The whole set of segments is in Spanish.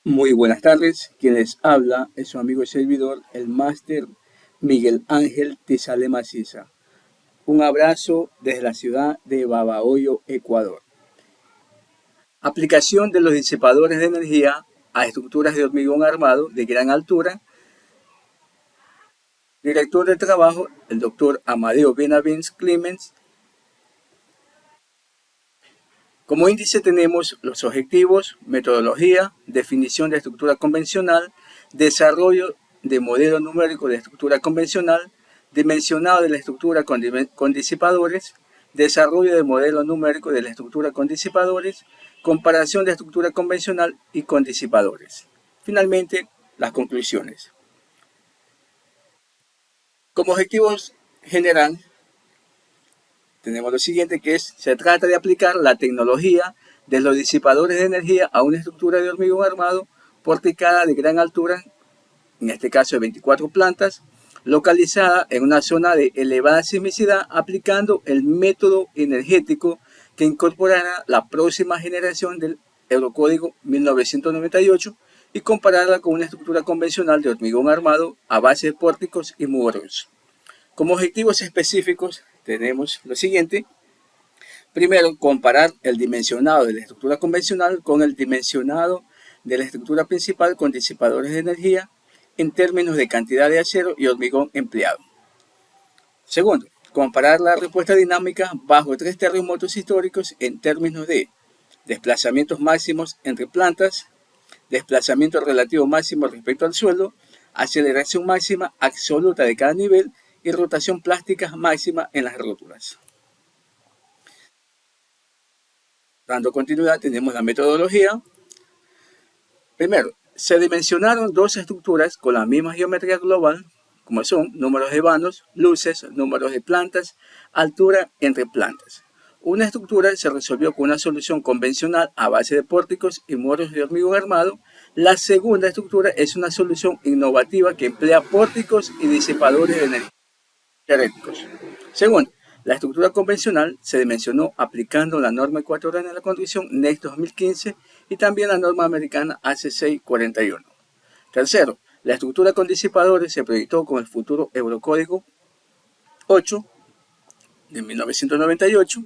Muy buenas tardes, quien les habla es su amigo y servidor, el máster Miguel Ángel Tizale Maciza. Un abrazo desde la ciudad de Babahoyo, Ecuador. Aplicación de los disipadores de energía a estructuras de hormigón armado de gran altura. Director de trabajo, el doctor Amadeo Benavents Clemens. Como índice tenemos los objetivos, metodología, definición de estructura convencional, desarrollo de modelo numérico de estructura convencional, dimensionado de la estructura con disipadores, desarrollo de modelo numérico de la estructura con disipadores, comparación de estructura convencional y con disipadores. Finalmente, las conclusiones. Como objetivos general, tenemos lo siguiente, que se trata de aplicar la tecnología de los disipadores de energía a una estructura de hormigón armado porticada de gran altura, en este caso de 24 plantas, localizada en una zona de elevada sismicidad, aplicando el método energético que incorporará la próxima generación del Eurocódigo 1998 y compararla con una estructura convencional de hormigón armado a base de pórticos y muros. Como objetivos específicos tenemos lo siguiente. Primero, comparar el dimensionado de la estructura convencional con el dimensionado de la estructura principal con disipadores de energía en términos de cantidad de acero y hormigón empleado. Segundo, comparar la respuesta dinámica bajo 3 terremotos históricos en términos de desplazamientos máximos entre plantas, desplazamiento relativo máximo respecto al suelo, aceleración máxima absoluta de cada nivel y rotación plástica máxima en las rótulas. Dando continuidad, tenemos la metodología. Primero, se dimensionaron dos estructuras con la misma geometría global, como son números de vanos, luces, números de plantas, altura entre plantas. Una estructura se resolvió con una solución convencional a base de pórticos y muros de hormigón armado. La segunda estructura es una solución innovativa que emplea pórticos y disipadores de energía eléctricos. Segundo, la estructura convencional se dimensionó aplicando la norma ecuatoriana de la condición NEX 2015 y también la norma americana AC641. Tercero, la estructura con disipadores se proyectó con el futuro Eurocódigo 8 de 1998.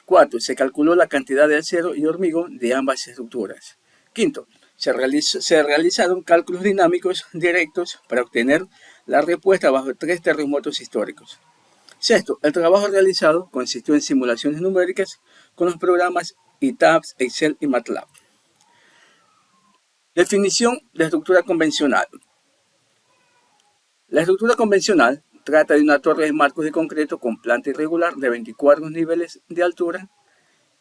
Cuarto, se calculó la cantidad de acero y hormigón de ambas estructuras. Quinto, se realizaron cálculos dinámicos directos para obtener la respuesta bajo 3 terremotos históricos. Sexto, el trabajo realizado consistió en simulaciones numéricas con los programas ETABS, Excel y MATLAB. Definición de estructura convencional. La estructura convencional trata de una torre de marcos de concreto con planta irregular de 24 niveles de altura.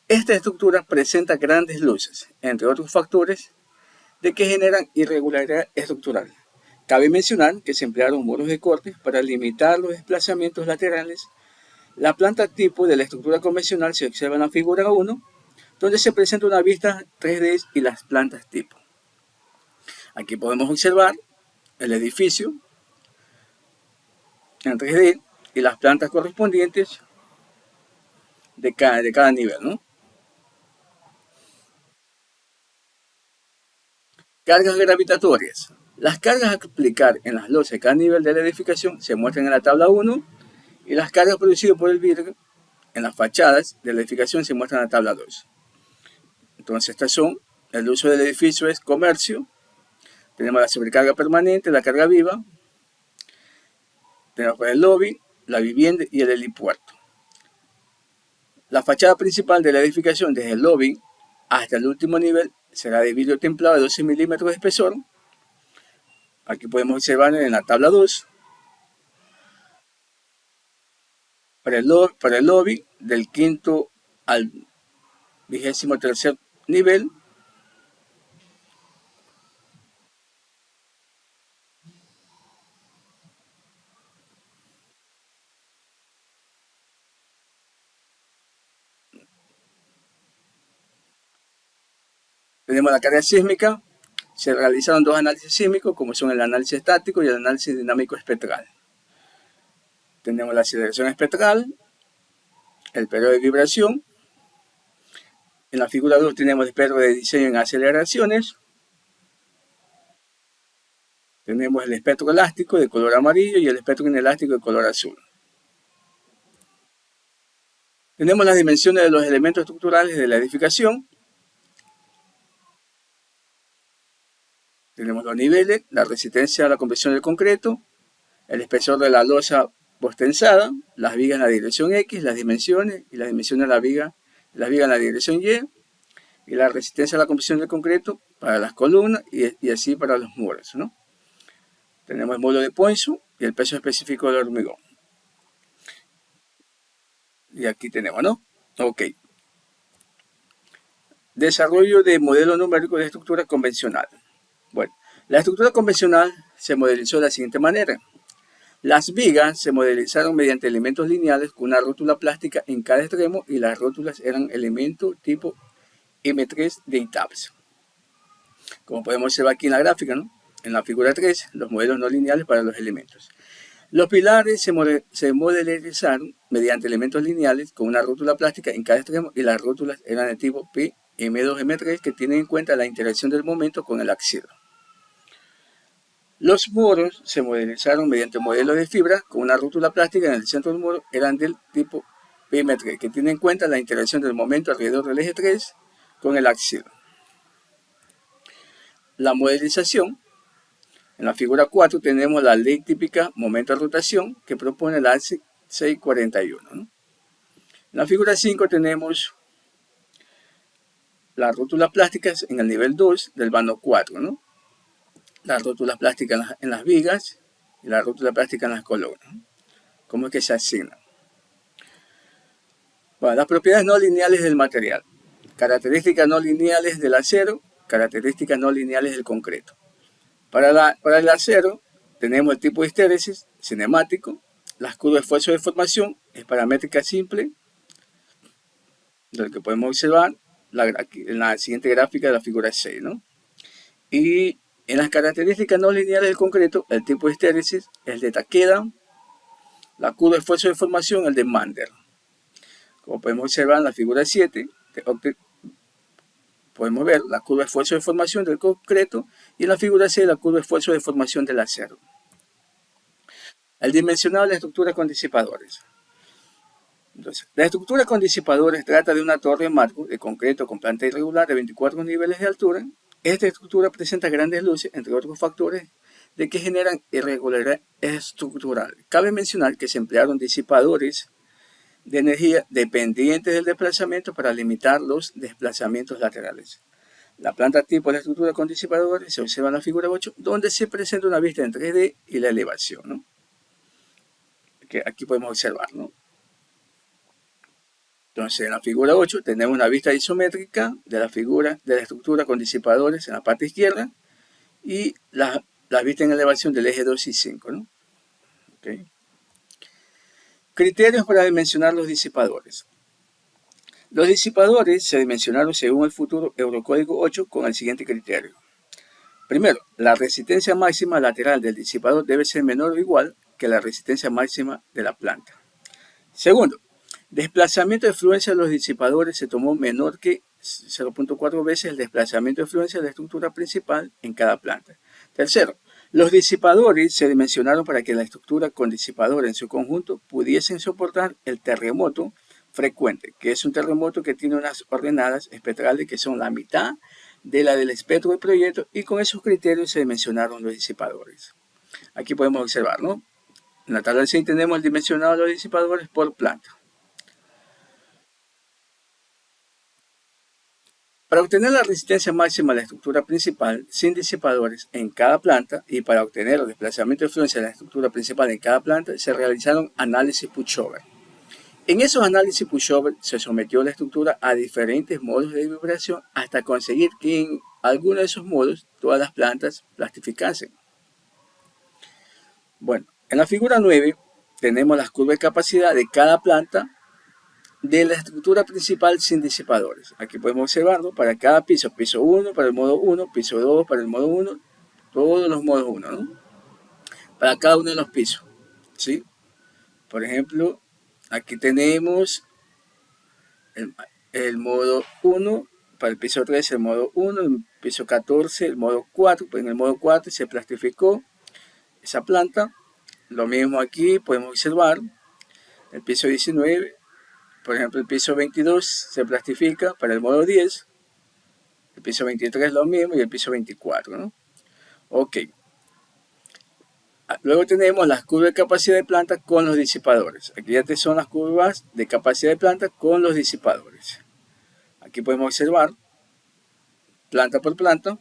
Esta estructura presenta grandes luces, entre otros factores de que generan irregularidad estructural. Cabe mencionar que se emplearon muros de corte para limitar los desplazamientos laterales. La planta tipo de la estructura convencional se observa en la figura 1, donde se presenta una vista 3D y las plantas tipo. Aquí podemos observar el edificio en 3D y las plantas correspondientes de cada nivel, ¿no? Cargas gravitatorias. Las cargas a aplicar en las losas de cada nivel de la edificación se muestran en la tabla 1 y las cargas producidas por el vidrio en las fachadas de la edificación se muestran en la tabla 2. Entonces estas son, el uso del edificio es comercio, tenemos la sobrecarga permanente, la carga viva, tenemos el lobby, la vivienda y el helipuerto. La fachada principal de la edificación desde el lobby hasta el último nivel será de vidrio templado de 12 milímetros de espesor. Aquí podemos observar en la tabla 2. Para el lobby del quinto al 23º nivel, tenemos la carga sísmica. Se realizaron dos análisis sísmicos, como son el análisis estático y el análisis dinámico espectral. Tenemos la aceleración espectral, el periodo de vibración. En la figura 2 tenemos el periodo de diseño en aceleraciones. Tenemos el espectro elástico de color amarillo y el espectro inelástico de color azul. Tenemos las dimensiones de los elementos estructurales de la edificación. Tenemos los niveles, la resistencia a la compresión del concreto, el espesor de la losa postensada, las vigas en la dirección X, las dimensiones y las dimensiones de las vigas en la dirección y la resistencia a la compresión del concreto para las columnas y así para los muros, ¿no? Tenemos el módulo de Poisson y el peso específico del hormigón. Y aquí tenemos, ¿no? Ok. Desarrollo de modelo numérico de estructura convencional. Bueno, la estructura convencional se modelizó de la siguiente manera. Las vigas se modelizaron mediante elementos lineales con una rótula plástica en cada extremo y las rótulas eran elementos tipo M3 de ITAPS. Como podemos observar aquí en la gráfica, ¿no? En la figura 3, los modelos no lineales para los elementos. Los pilares se modelizaron mediante elementos lineales con una rótula plástica en cada extremo y las rótulas eran de tipo P, M2, M3 que tienen en cuenta la interacción del momento con el axial. Los muros se modelizaron mediante modelos de fibra con una rótula plástica en el centro del muro, eran del tipo PM3, que tiene en cuenta la interacción del momento alrededor del eje 3 con el axial. La modelización, en la figura 4 tenemos la ley típica momento de rotación que propone la ASIC 641. ¿no? En la figura 5 tenemos las rótulas plásticas en el nivel 2 del vano 4, ¿no? Las rótulas plásticas en las vigas y la rótula plástica en las columnas. ¿Cómo es que se asignan? Bueno, las propiedades no lineales del material. Características no lineales del acero, características no lineales del concreto. Para el acero tenemos el tipo de histéresis cinemático, las curvas de esfuerzo de formación es paramétrica simple, lo que podemos observar en la siguiente gráfica de la figura 6, ¿no? Y en las características no lineales del concreto, el tipo de histéresis es el de Takeda, la curva de esfuerzo de formación el de Mander. Como podemos observar en la figura 7, podemos ver la curva de esfuerzo de formación del concreto y en la figura 6 la curva de esfuerzo de formación del acero. El dimensionado de la estructura con disipadores. Entonces, la estructura con disipadores trata de una torre en marco de concreto con planta irregular de 24 niveles de altura. Esta estructura presenta grandes luces, entre otros factores de que generan irregularidad estructural. Cabe mencionar que se emplearon disipadores de energía dependientes del desplazamiento para limitar los desplazamientos laterales. La planta tipo de la estructura con disipadores se observa en la figura 8, donde se presenta una vista en 3D y la elevación, ¿no? Que aquí podemos observar, ¿no? Entonces, en la figura 8 tenemos una vista isométrica de la estructura con disipadores en la parte izquierda y la vista en elevación del eje 2 y 5, ¿no? Okay. Criterios para dimensionar los disipadores. Los disipadores se dimensionaron según el futuro Eurocódigo 8 con el siguiente criterio. Primero, la resistencia máxima lateral del disipador debe ser menor o igual que la resistencia máxima de la planta. Segundo, desplazamiento de fluencia de los disipadores se tomó menor que 0.4 veces el desplazamiento de fluencia de la estructura principal en cada planta. Tercero, los disipadores se dimensionaron para que la estructura con disipador en su conjunto pudiesen soportar el terremoto frecuente, que es un terremoto que tiene unas ordenadas espectrales que son la mitad de la del espectro del proyecto, y con esos criterios se dimensionaron los disipadores. Aquí podemos observar, ¿no? En la tabla 6 tenemos el dimensionado de los disipadores por planta. Para obtener la resistencia máxima de la estructura principal sin disipadores en cada planta y para obtener el desplazamiento de fluencia de la estructura principal en cada planta, se realizaron análisis pushover. En esos análisis pushover se sometió la estructura a diferentes modos de vibración hasta conseguir que en alguno de esos modos todas las plantas plastificasen. Bueno, en la figura 9 tenemos las curvas de capacidad de cada planta de la estructura principal sin disipadores. Aquí podemos observarlo para cada piso, piso 1 para el modo 1, piso 2 para el modo 1, todos los modos 1, ¿no? Para cada uno de los pisos, ¿sí? Por ejemplo, aquí tenemos el modo 1, para el piso 3 el modo 1, el piso 14 el modo 4, pues en el modo 4 se plastificó esa planta. Lo mismo aquí podemos observar el piso 19, por ejemplo el piso 22 se plastifica para el modo 10, el piso 23 lo mismo y el piso 24, ¿no? Ok. Luego tenemos las curvas de capacidad de planta con los disipadores. Aquí ya son las curvas de capacidad de planta con los disipadores. Aquí podemos observar planta por planta.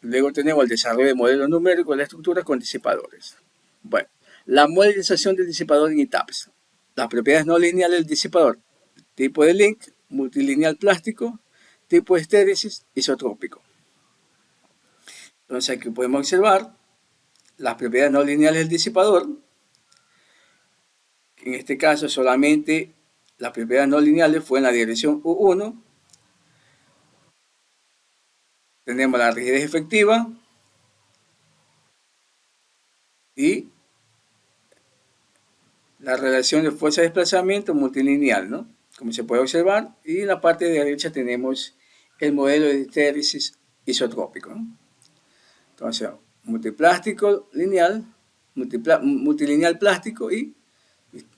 Luego tenemos el desarrollo de modelos numéricos de la estructura con disipadores. Bueno, la modelización del disipador en etapas. Las propiedades no lineales del disipador. Tipo de link, multilineal plástico, tipo de estéresis, isotrópico. Entonces aquí podemos observar las propiedades no lineales del disipador. En este caso solamente las propiedades no lineales fue en la dirección U1. Tenemos la rigidez efectiva y la relación de fuerza de desplazamiento multilineal, ¿no? Como se puede observar. Y en la parte de derecha tenemos el modelo de estéresis isotrópico, ¿no? Entonces, multiplástico lineal, multilineal plástico y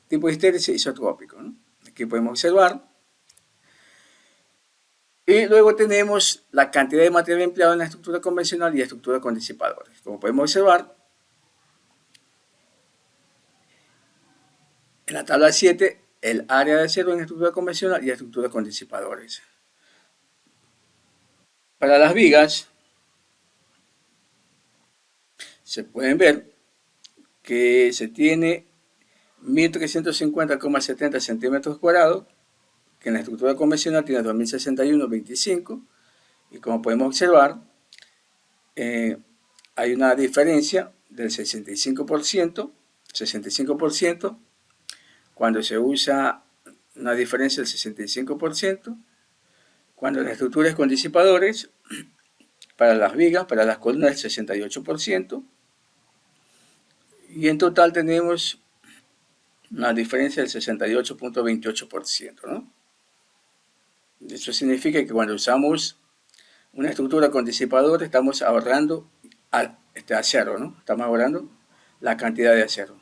tipo de estéresis isotrópico, ¿no? Aquí podemos observar. Y luego tenemos la cantidad de material empleado en la estructura convencional y la estructura con disipadores. Como podemos observar, en la tabla 7, el área de acero en estructura convencional y la estructura con disipadores. Para las vigas, se pueden ver que se tiene 1350,70 centímetros cuadrados, que en la estructura convencional tiene 2061,25, y como podemos observar, hay una diferencia del 65%, cuando se usa una diferencia del 65%, cuando la estructura es con disipadores, para las vigas, para las columnas el 68%, y en total tenemos una diferencia del 68,28%, ¿no? Eso significa que cuando usamos una estructura con disipador estamos ahorrando acero, ¿no? Estamos ahorrando la cantidad de acero.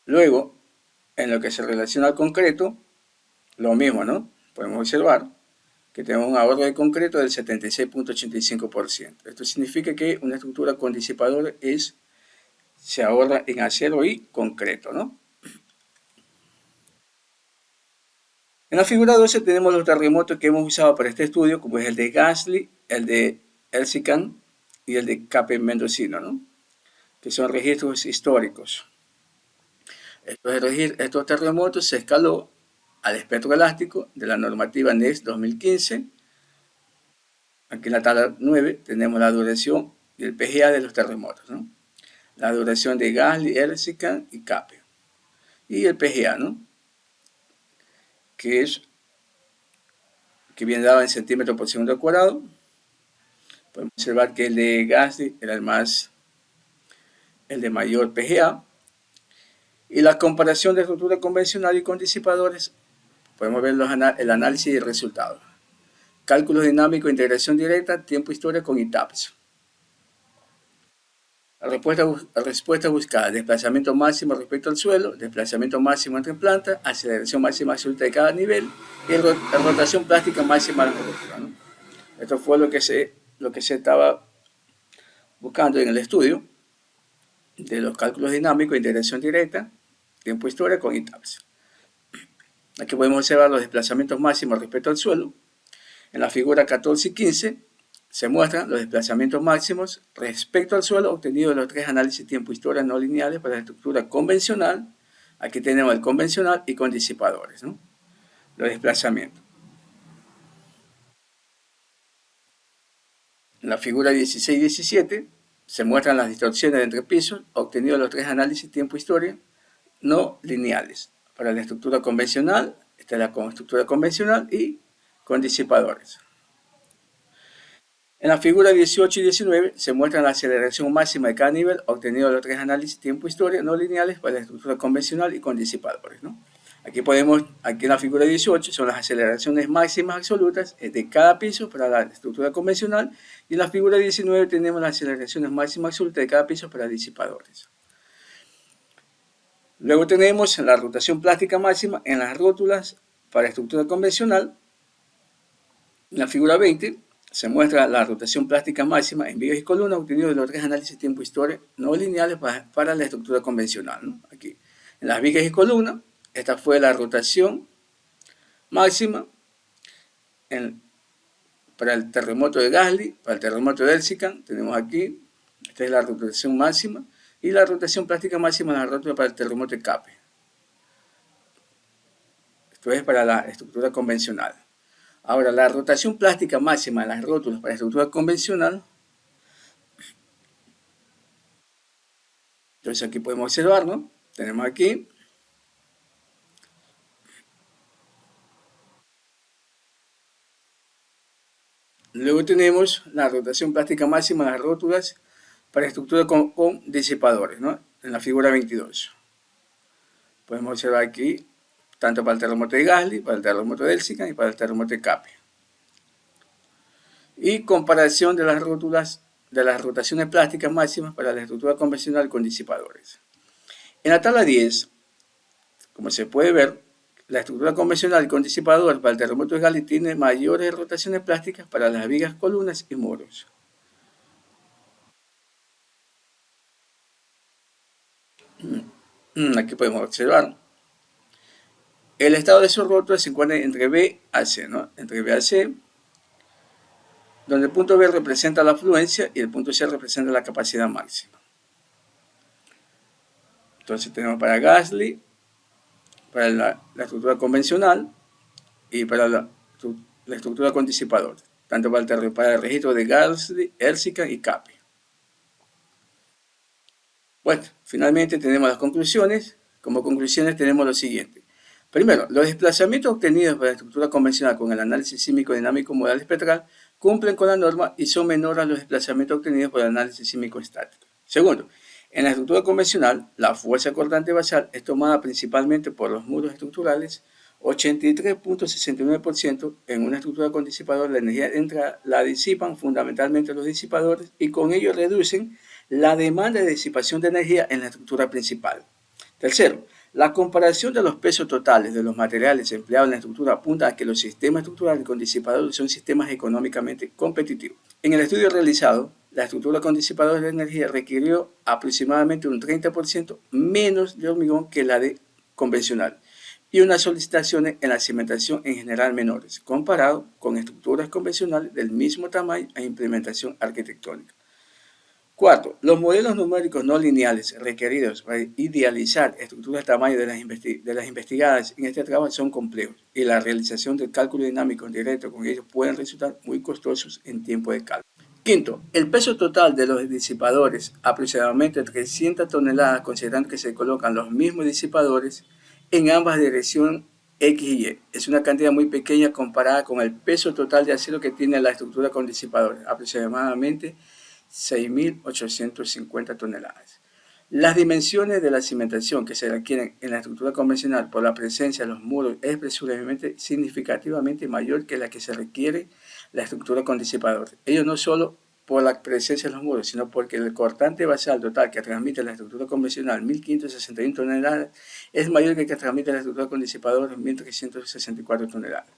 Luego, en lo que se relaciona al concreto, lo mismo, ¿no? Podemos observar que tenemos un ahorro de concreto del 76,85%. Esto significa que una estructura con disipador se ahorra en acero y concreto, ¿no? En la figura 12 tenemos los terremotos que hemos usado para este estudio, como es el de Gasly, el de Erzincan y el de Cape Mendocino, ¿no? Que son registros históricos. Estos terremotos se escaló al espectro elástico de la normativa NES 2015. Aquí en la tabla 9 tenemos la duración y el PGA de los terremotos, ¿no? La duración de Gasly, Erzincan y Cape. Y el PGA, ¿no? Que viene dado en centímetros por segundo al cuadrado. Podemos observar que el de Gasly era el de mayor PGA. Y la comparación de estructura convencional y con disipadores, podemos ver el análisis y resultados. Cálculos dinámicos, integración directa, tiempo historia con etapas. La respuesta buscada: desplazamiento máximo respecto al suelo, desplazamiento máximo entre plantas, aceleración máxima absoluta de cada nivel y rotación plástica máxima de la estructura, ¿no? Esto fue lo que se estaba buscando en el estudio de los cálculos dinámicos, integración directa, tiempo historia con etapas. Aquí podemos observar los desplazamientos máximos respecto al suelo. En la figura 14 y 15 se muestran los desplazamientos máximos respecto al suelo obtenidos de los tres análisis tiempo-historia no lineales para la estructura convencional. Aquí tenemos el convencional y con disipadores, ¿no? Los desplazamientos. En la figura 16 y 17 se muestran las distorsiones entre pisos obtenidos de los tres análisis tiempo-historia no lineales. Para la estructura convencional, esta es la estructura convencional y con disipadores. En la figura 18 y 19 se muestra la aceleración máxima de cada nivel obtenido de los tres análisis tiempo-historia no lineales para la estructura convencional y con disipadores, ¿no? Aquí en la figura 18 son las aceleraciones máximas absolutas de cada piso para la estructura convencional, y en la figura 19 tenemos las aceleraciones máximas absolutas de cada piso para disipadores. Luego tenemos la rotación plástica máxima en las rótulas para estructura convencional. En la figura 20 se muestra la rotación plástica máxima en vigas y columnas obtenido de los tres análisis tiempo-historia no lineales para la estructura convencional, ¿no? Aquí, en las vigas y columnas, esta fue la rotación máxima para el terremoto de Gasly, para el terremoto de Elsincan, tenemos aquí, esta es la rotación máxima, y la rotación plástica máxima en la rótula para el terremoto de Cape. Esto es para la estructura convencional. Ahora, la rotación plástica máxima en las rótulas para la estructura convencional, entonces aquí podemos observar, ¿no? Tenemos aquí luego tenemos la rotación plástica máxima en las rótulas para estructura con disipadores, ¿no? En la figura 22. Podemos observar aquí, tanto para el terremoto de Gasly, para el terremoto de Elsincan y para el terremoto de Cape. Y comparación de las rótulas, de las rotaciones plásticas máximas para la estructura convencional con disipadores. En la tabla 10, como se puede ver, la estructura convencional con disipador para el terremoto de Gasly tiene mayores rotaciones plásticas para las vigas, columnas y muros. Aquí podemos observar. El estado de esos rótulas se encuentra entre B a C, ¿no? Entre B a C, donde el punto B representa la afluencia y el punto C representa la capacidad máxima. Entonces tenemos para Gasly, para la estructura convencional y para la estructura con disipador, tanto para el registro de Gasly, Elsincan y Cape. Bueno, finalmente tenemos las conclusiones. Como conclusiones tenemos lo siguiente. Primero, los desplazamientos obtenidos por la estructura convencional con el análisis sísmico dinámico modal espectral cumplen con la norma y son menores a los desplazamientos obtenidos por el análisis sísmico estático. Segundo, en la estructura convencional, la fuerza cortante basal es tomada principalmente por los muros estructurales, 83.69%. En una estructura con disipador, la energía de entrada la disipan fundamentalmente los disipadores y con ello reducen la demanda de disipación de energía en la estructura principal. Tercero, la comparación de los pesos totales de los materiales empleados en la estructura apunta a que los sistemas estructurales con disipadores son sistemas económicamente competitivos. En el estudio realizado, la estructura con disipadores de energía requirió aproximadamente un 30% menos de hormigón que la de convencional y unas solicitaciones en la cimentación en general menores, comparado con estructuras convencionales del mismo tamaño e implementación arquitectónica. Cuarto, los modelos numéricos no lineales requeridos para idealizar estructuras de tamaño de las investigadas en este trabajo son complejos y la realización del cálculo dinámico en directo con ellos pueden resultar muy costosos en tiempo de cálculo. Quinto, el peso total de los disipadores, aproximadamente 300 toneladas, considerando que se colocan los mismos disipadores en ambas direcciones X y Y. Es una cantidad muy pequeña comparada con el peso total de acero que tiene la estructura con disipadores, aproximadamente 6.850 toneladas. Las dimensiones de la cimentación que se requieren en la estructura convencional por la presencia de los muros es presumiblemente significativamente mayor que la que se requiere la estructura con disipador. Ello no solo por la presencia de los muros, sino porque el cortante basal total que transmite la estructura convencional, 1.561 toneladas, es mayor que el que transmite la estructura con disipador, 1.364 toneladas.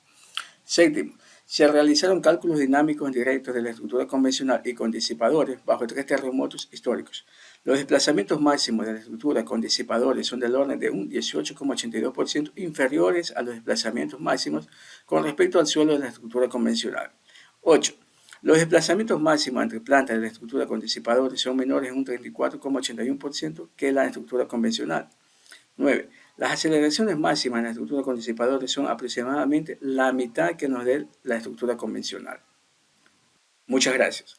Séptimo, se realizaron cálculos dinámicos directos de la estructura convencional y con disipadores bajo 3 terremotos históricos. Los desplazamientos máximos de la estructura con disipadores son del orden de un 18,82% inferiores a los desplazamientos máximos con respecto al suelo de la estructura convencional. 8. Los desplazamientos máximos entre plantas de la estructura con disipadores son menores en un 34,81% que la estructura convencional. 9. Las aceleraciones máximas en la estructura con disipadores son aproximadamente la mitad que nos dé la estructura convencional. Muchas gracias.